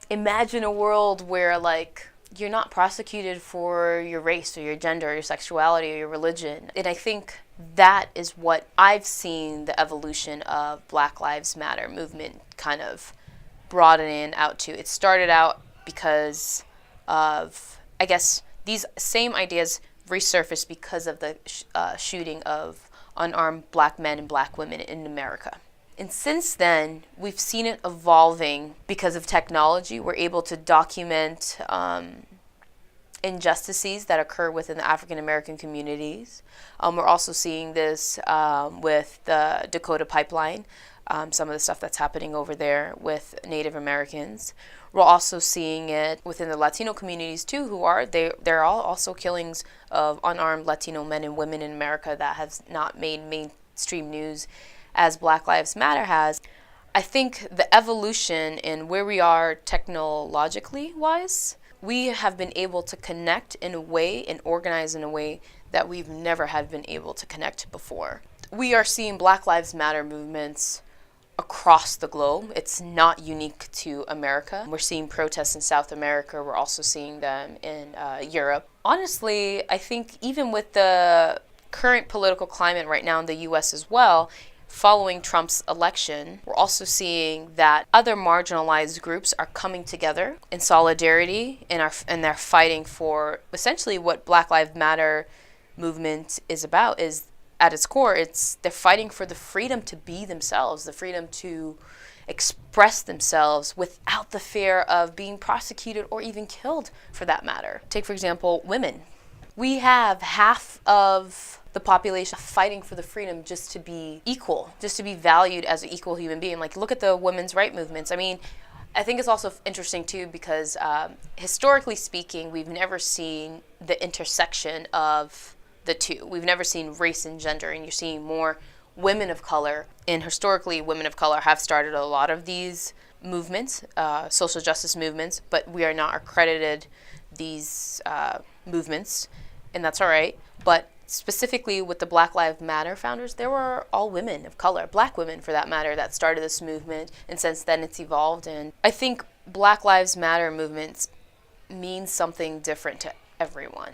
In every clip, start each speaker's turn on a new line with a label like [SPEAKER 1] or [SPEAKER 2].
[SPEAKER 1] imagine a world where, like, you're not prosecuted for your race or your gender or your sexuality or your religion. And I think that is what I've seen the evolution of Black Lives Matter movement kind of broadening out to. It started out because of, I guess, these same ideas resurfaced because of the shooting of unarmed black men and black women in America. And since then, we've seen it evolving because of technology. We're able to document injustices that occur within the African American communities. We're also seeing this with the Dakota Pipeline, some of the stuff that's happening over there with Native Americans. We're also seeing it within the Latino communities too, they're all also killings of unarmed Latino men and women in America that have not made mainstream news as Black Lives Matter has. I think the evolution in where we are technologically wise, we have been able to connect in a way and organize in a way that we've never had been able to connect before. We are seeing Black Lives Matter movements across the globe. It's not unique to America. We're seeing protests in South America. We're also seeing them in Europe. Honestly, I think even with the current political climate right now in the US as well, following Trump's election, we're also seeing that other marginalized groups are coming together in solidarity and they're fighting for essentially what Black Lives Matter movement is about. Is at its core, they're fighting for the freedom to be themselves, the freedom to express themselves without the fear of being prosecuted or even killed, for that matter. Take, for example, women. We have half of the population fighting for the freedom just to be equal, just to be valued as an equal human being. Like, look at the women's rights movements. I mean, I think it's also interesting too because historically speaking, we've never seen the intersection of the two. We've never seen race and gender, and you're seeing more women of color. And historically, women of color have started a lot of these movements, social justice movements, but we are not accredited these movements, and that's all right. But specifically with the Black Lives Matter founders, there were all women of color, black women for that matter, that started this movement, and since then it's evolved. And I think Black Lives Matter movements means something different to everyone.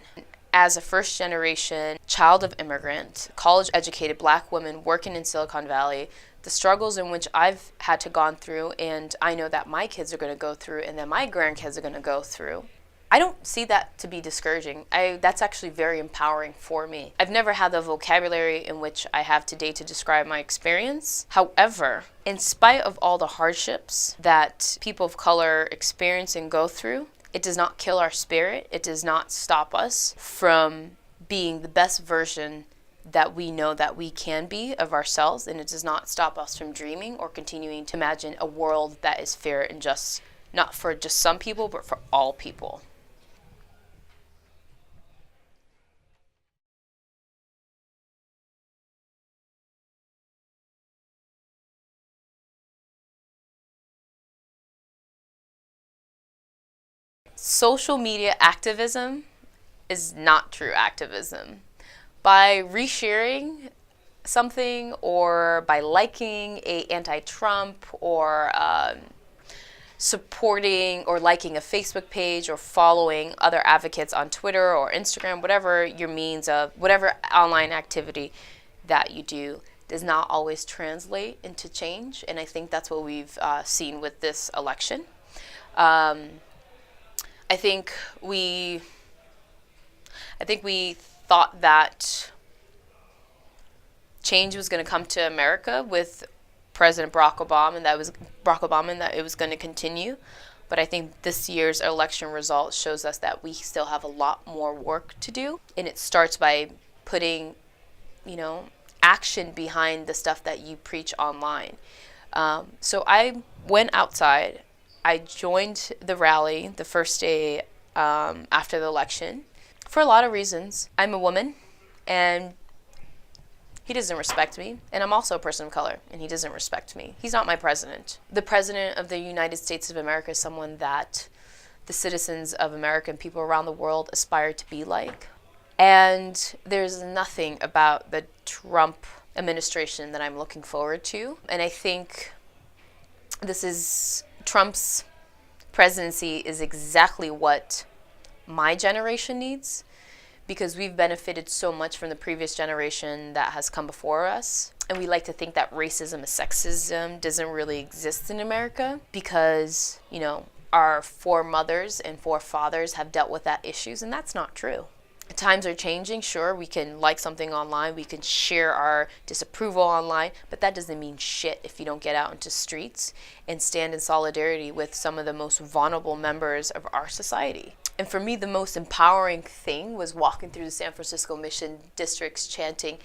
[SPEAKER 1] As a first-generation child of immigrant, college-educated black woman working in Silicon Valley, the struggles in which I've had to gone through, and I know that my kids are going to go through, and that my grandkids are going to go through, I don't see that to be discouraging. That's actually very empowering for me. I've never had the vocabulary in which I have today to describe my experience. However, in spite of all the hardships that people of color experience and go through, it does not kill our spirit. It does not stop us from being the best version that we know that we can be of ourselves, and it does not stop us from dreaming or continuing to imagine a world that is fair and just, not for just some people, but for all people. Social media activism is not true activism. By resharing something or by liking a anti-Trump or supporting or liking a Facebook page or following other advocates on Twitter or Instagram, whatever your means of, whatever online activity that you do, does not always translate into change. And I think that's what we've seen with this election. I think we thought that change was going to come to America with President Barack Obama, and that it was going to continue. But I think this year's election result shows us that we still have a lot more work to do, and it starts by putting, action behind the stuff that you preach online. So I went outside. I joined the rally the first day after the election for a lot of reasons. I'm a woman, and he doesn't respect me, and I'm also a person of color, and he doesn't respect me. He's not my president. The president of the United States of America is someone that the citizens of America and people around the world aspire to be like. And there's nothing about the Trump administration that I'm looking forward to. And I think this is Trump's presidency is exactly what my generation needs, because we've benefited so much from the previous generation that has come before us. And we like to think that racism and sexism doesn't really exist in America because, you know, our foremothers and forefathers have dealt with that issues, and that's not true. Times are changing. Sure, we can like something online, we can share our disapproval online, but that doesn't mean shit if you don't get out into streets and stand in solidarity with some of the most vulnerable members of our society. And for me, the most empowering thing was walking through the San Francisco Mission districts chanting,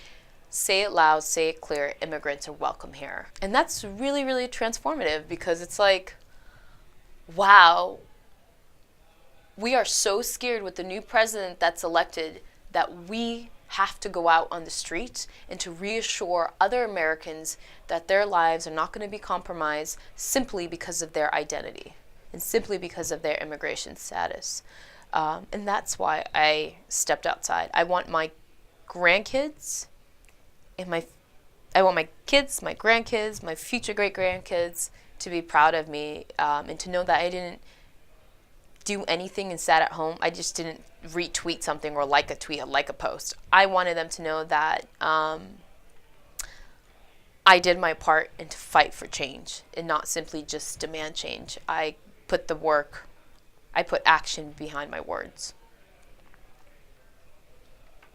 [SPEAKER 1] "Say it loud, say it clear, immigrants are welcome here." And that's really, really transformative, because it's like, wow, we are so scared with the new president that's elected that we have to go out on the streets and to reassure other Americans that their lives are not going to be compromised simply because of their identity and simply because of their immigration status. And that's why I stepped outside. I want my grandkids and I want my kids, my grandkids, my future great-grandkids to be proud of me, and to know that I didn't do anything and sat at home. I just didn't retweet something or like a tweet or like a post. I wanted them to know that I did my part and to fight for change and not simply just demand change. I put the work, I put action behind my words.